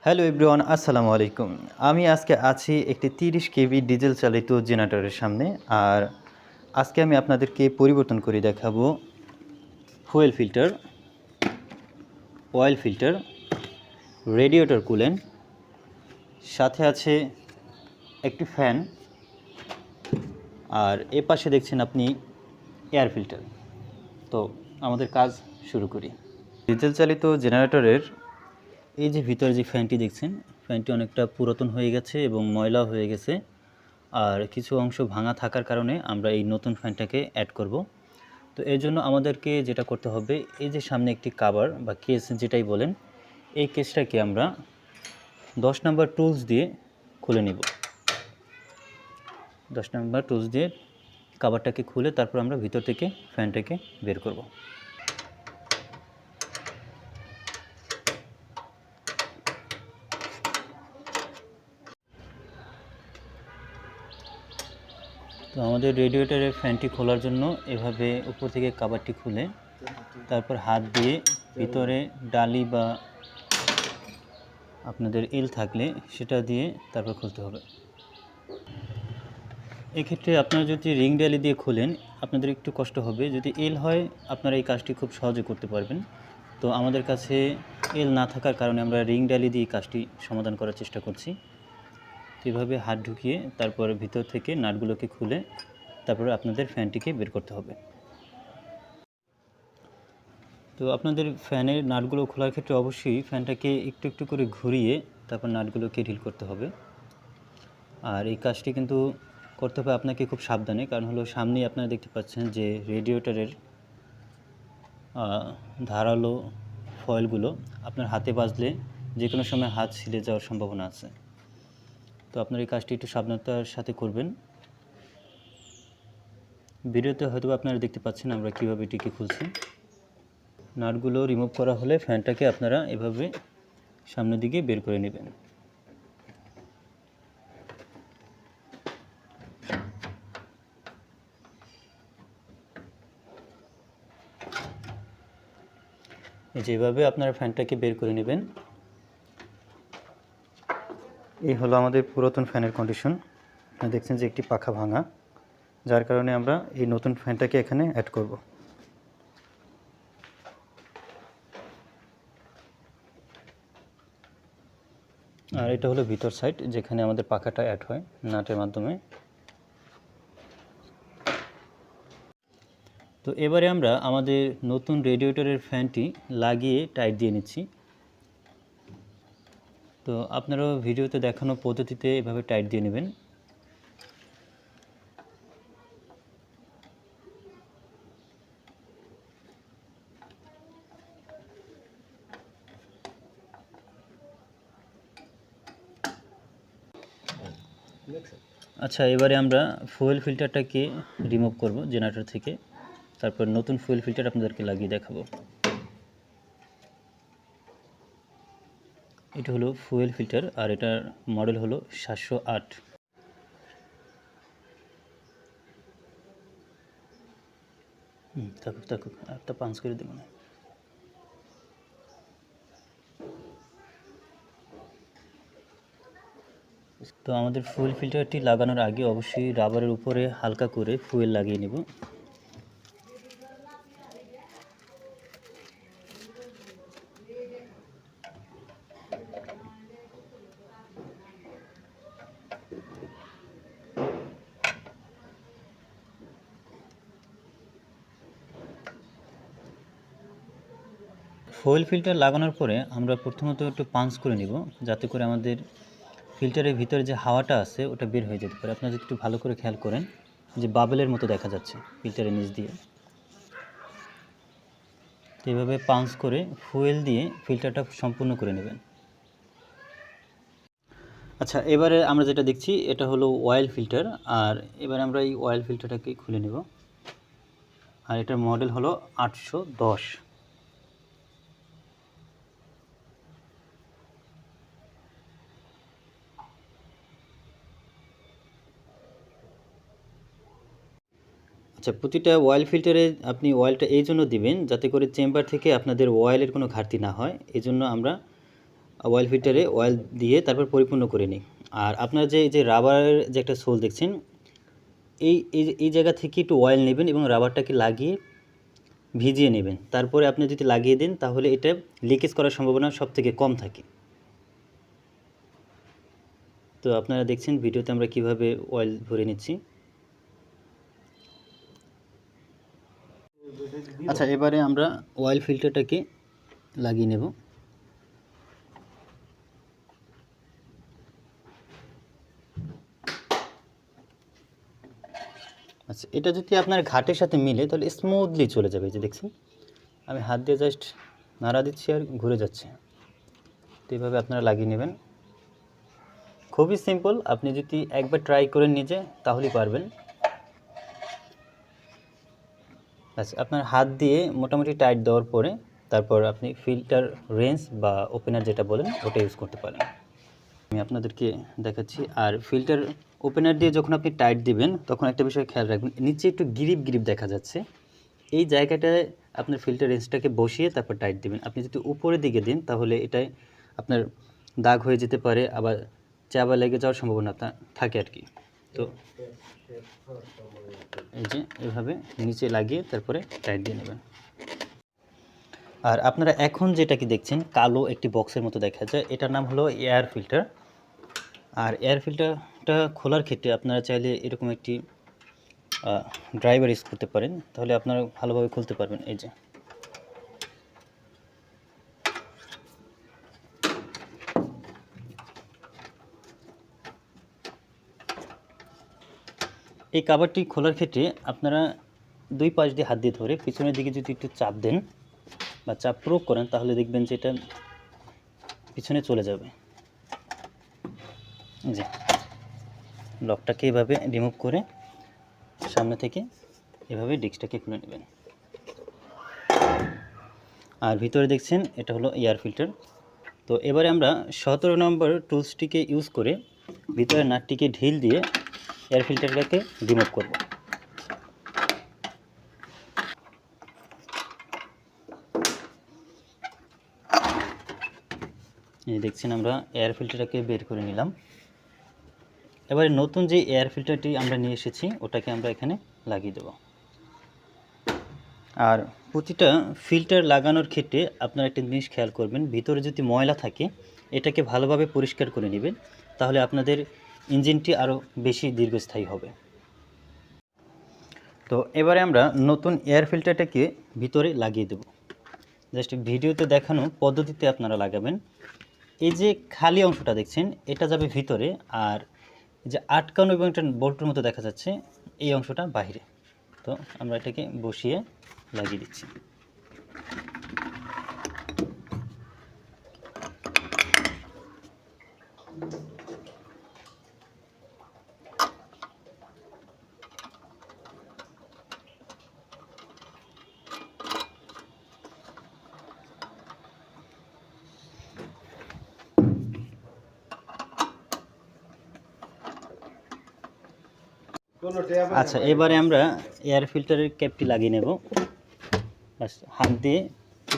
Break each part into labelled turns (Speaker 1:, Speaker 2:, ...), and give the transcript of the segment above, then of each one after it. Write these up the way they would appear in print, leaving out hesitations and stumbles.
Speaker 1: Hello everyone, আসসালামু আলাইকুম। আমি আজকে আছি একটি 30 কেভি ডিজেল চালিত জেনারেটরের সামনে। আর আজকে আমি আপনাদেরকে পরিবর্তন করে দেখাবো fuel filter, oil filter, radiator coolant, সাথে আছে একটি ফ্যান, আর এ পাশে দেখছেন আপনি এয়ার ফিল্টার। তো আমাদের কাজ শুরু করি। ডিজেল চালিত জেনারেটরের এই যে ভিতরে যে ফ্যানটি দেখছেন, ফ্যানটি অনেকটা পুরাতন হয়ে গেছে এবং ময়লা হয়ে গেছে। আর কিছু অংশ ভাঙা থাকার কারণে আমরা এই নতুন ফ্যানটাকে অ্যাড করব। তো এর জন্য আমাদেরকে যেটা করতে হবে, এই যে সামনে একটি কাভার বা কেস যেটাই বলেন, এই কেসটাকে আমরা 10 নাম্বার টুলস দিয়ে খুলে নিব। 10 নাম্বার টুলস দিয়ে কাভারটাকে খুলে তারপর আমরা ভিতর থেকে ফ্যানটাকে বের করব। তো আমাদের রেডিয়েটরের ফ্যানটি খোলার জন্য এভাবে উপর থেকে কাভারটি খুলে তারপর হাত দিয়ে ভিতরে ডালি বা আপনাদের এল থাকলে সেটা দিয়ে তারপর খুলতে হবে। এক্ষেত্রে আপনারা যদি রিং ডালি দিয়ে খোলেন আপনাদের একটু কষ্ট হবে। যদি এল হয় আপনারা এই কাজটি খুব সহজে করতে পারবেন। তো আমাদের কাছে এল না থাকার কারণে আমরা রিং ডালি দিয়ে কাজটি সমাধান করার চেষ্টা করছি। এভাবে হাত ঢুকিয়ে তারপর ভিতর থেকে নাটগুলোকে খুলে তারপরে আপনাদের ফ্যানটিকে বের করতে হবে। তো আপনাদের ফ্যানের নাটগুলো খোলার ক্ষেত্রে অবশ্যই ফ্যানটাকে একটু একটু করে ঘুরিয়ে তারপর নাটগুলোকে ঢিল করতে হবে। আর এই কাজটি কিন্তু করতে হবে আপনাকে খুব সাবধানে, কারণ হলো সামনেই আপনারা দেখতে পাচ্ছেন যে রেডিয়েটরের ধারালো ফয়েলগুলো আপনার হাতে বাজলে যে কোনো সময় হাত ছিঁড়ে যাওয়ার সম্ভাবনা আছে। তো আপনার এই কাজটি একটু সাবধানতার সাথে করবেন। ভিডিওতে হয়তো আপনারা দেখতে পাচ্ছেন আমরা কীভাবে এটিকে খুলছি। নাটগুলো রিমুভ করা হলে ফ্যানটাকে আপনারা এভাবে সামনের দিকে বের করে নেবেন। যেভাবে আপনারা ফ্যানটাকে বের করে নেবেন। এই হলো আমাদের পুরাতন ফ্যানের কন্ডিশন। আপনারা দেখছেন যে একটি পাখা ভাঙা, যার কারণে আমরা এই নতুন ফ্যানটাকে এখানে অ্যাড করব। আর এটা হলো ভিতর সাইড যেখানে আমাদের পাখাটা অ্যাড হয় নাটের মাধ্যমে। তো এবারে আমরা আমাদের নতুন রেডিয়েটরের ফ্যানটি লাগিয়ে টাইট দিয়ে নিচ্ছি। তো আপনারাও ভিডিওতে দেখানো পদ্ধতিতে এভাবে টাইট দিয়ে নেবেন। আচ্ছা, এবারে আমরা ফুয়েল ফিল্টারটাকে রিমুভ করব জেনারেটর থেকে, তারপর নতুন ফুয়েল ফিল্টার আপনাদেরকে লাগিয়ে দেখাবো। এটা হলো ফুয়েল ফিল্টার আর এটার মডেল হলো 708। থাকুক থাকুক, একটা পাঞ্চ করে দেবো না। তো আমাদের ফুয়েল ফিল্টারটি লাগানোর আগে অবশ্যই রাবারের উপরে হালকা করে ফুয়েল লাগিয়ে নেব। ফুয়েল ফিল্টার লাগানোর পরে আমরা প্রথমত একটু পাঞ্চ করে নিব, যাতে করে আমাদের ফিল্টারের ভিতরে যে হাওয়াটা আছে ওটা বের হয়ে যেতে পারে। আপনারা যদি একটু ভালো করে খেয়াল করেন যে বাবেলের মতো দেখা যাচ্ছে ফিল্টারের নিচ দিয়ে। তো এইভাবে পাঞ্চ করে ফুয়েল দিয়ে ফিল্টারটা সম্পূর্ণ করে নেবেন। আচ্ছা, এবারে আমরা যেটা দেখছি এটা হলো অয়েল ফিল্টার। আর এবারে আমরা এই অয়েল ফিল্টারটাকে খুলে নেব। আর এটার মডেল হলো 810। আচ্ছা, প্রতিটা অয়েল ফিল্টারে আপনি অয়েলটা এই জন্য দিবেন যাতে করে চেম্বার থেকে আপনাদের অয়েলের কোনো ঘাটতি না হয়। এই জন্য আমরা অয়েল ফিল্টারে অয়েল দিয়ে তারপর পরিপূর্ণ করে নিই। আর আপনার যে এই যে রাবারের যে একটা সোল দেখছেন, এই জায়গা থেকে একটু অয়েল নেবেন এবং রাবারটাকে লাগিয়ে ভিজিয়ে নেবেন। তারপরে আপনি যদি লাগিয়ে দেন তাহলে এটা লিকেজ করার সম্ভাবনা সবথেকে কম থাকে। তো আপনারা দেখছেন ভিডিওতে আমরা কিভাবে অয়েল ভরে নিচ্ছি। আচ্ছা, এবারে আমরা অয়েল ফিল্টারটাকে লাগিয়ে নেব। আচ্ছা, এটা যদি আপনার ঘাটের সাথে মিলে তাহলে স্মুথলি চলে যাবে। এই যে দেখছেন আমি হাত দিয়ে জাস্ট নাড়া দিচ্ছি আর ঘুরে যাচ্ছে। তো এইভাবে আপনারা লাগিয়ে নেবেন। খুবই সিম্পল, আপনি যদি একবার ট্রাই করে নিজে তাহলেই পারবেন। আচ্ছা, আপনার হাত দিয়ে মোটামুটি টাইট দেওয়ার পরে তারপর আপনি ফিল্টার রেঞ্জ বা ওপেনার যেটা বলেন ওটা ইউজ করতে পারেন। আমি আপনাদেরকে দেখাচ্ছি। আর ফিল্টার ওপেনার দিয়ে যখন আপনি টাইট দিবেন তখন একটা বিষয় খেয়াল রাখবেন, নিচে একটু গ্রিপ দেখা যাচ্ছে। এই জায়গাটায় আপনার ফিল্টার রেঞ্জটাকে বসিয়ে তারপর টাইট দিবেন। আপনি যদি উপরের দিকে দিন তাহলে এটাই আপনার দাগ হয়ে যেতে পারে, আবার চাবা লেগে যাওয়ার সম্ভাবনা থাকে আর কি। তো এই যে এভাবে নিচে লাগিয়ে তারপরে টাইট দিয়ে নেবেন। আর আপনারা এখন যেটাকে দেখছেন কালো একটি বক্সের মতো দেখা যায়, এটার নাম হলো এয়ার ফিল্টার। আর এয়ার ফিল্টারটা খোলার ক্ষেত্রে আপনারা চাইলে এরকম একটি ড্রাইভার ইউজ করতে পারেন, তাহলে আপনারা ভালোভাবে খুলতে পারবেন। এই যে এই কভারটি খোলার ক্ষেত্রে আপনারা দুই পাশ দিয়ে হাত দিয়ে ধরে পিছনের দিকে যদি একটু চাপ দেন বা চাপ প্রয়োগ করেন তাহলে দেখবেন যে এটা পিছনে চলে যাবে। জি, লকটাকে এভাবে রিমুভ করে সামনে থেকে এভাবে ডিস্কটাকে খুলে নেবেন। আর ভিতরে দেখছেন এটা হলো এয়ার ফিল্টার। তো এবারে আমরা 17 নম্বর টুলসটিকে ইউজ করে ভিতরে নাটটিকে ঢিল দিয়ে এয়ার ফিল্টারটাকে রিমুভ করব। এই দেখছেন আমরা এয়ার ফিল্টারটাকে বের করে নিলাম। এবারে নতুন যে এয়ার ফিল্টারটি আমরা নিয়ে এসেছি ওটাকে আমরা এখানে লাগিয়ে দেব। আর প্রতিটা ফিল্টার লাগানোর ক্ষেত্রে আপনারা একটা জিনিস খেয়াল করবেন, ভিতরে যদি ময়লা থাকে এটাকে ভালোভাবে পরিষ্কার করে নেবেন, তাহলে আপনাদের ইঞ্জিনটি আরও বেশি দীর্ঘস্থায়ী হবে। তো এবারে আমরা নতুন এয়ার ফিল্টারটাকে ভিতরে লাগিয়ে দেব। জাস্ট ভিডিওতে দেখানো পদ্ধতিতে আপনারা লাগাবেন। এই যে খালি অংশটা দেখছেন এটা যাবে ভিতরে, আর যে আটকানো এবং একটা বল্টুর মতো দেখা যাচ্ছে এই অংশটা বাইরে। তো আমরা এটাকে বসিয়ে লাগিয়ে দিচ্ছি। আচ্ছা, এবারে আমরা এয়ার ফিল্টারের ক্যাপটি লাগিয়ে নেব। বাস হাত দিয়ে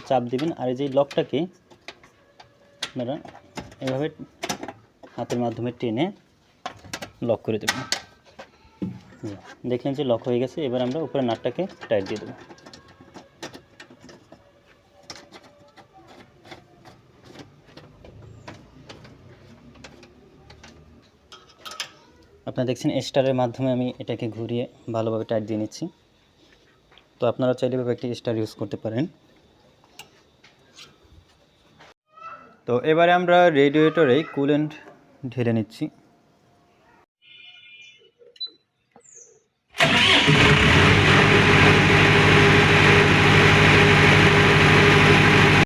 Speaker 1: চাপ দিবেন আর এই যে লকটাকে আপনারা এভাবে হাতের মাধ্যমে টেনে লক করে দেবেন। দেখলেন যে লক হয়ে গেছে। এবার আমরা উপরে নাটটাকে টাইট দিয়ে দেবো। আপনারা দেখছেন স্টারের মাধ্যমে আমি এটাকে ঘুরিয়ে ভালোভাবে টাইট দিয়ে নিচ্ছি। তো আপনারা চাইলে এভাবে একটি স্টার ইউজ করতে পারেন। তো এবারে আমরা রেডিয়েটরে কুলেন্ট ঢেলে নিচ্ছি।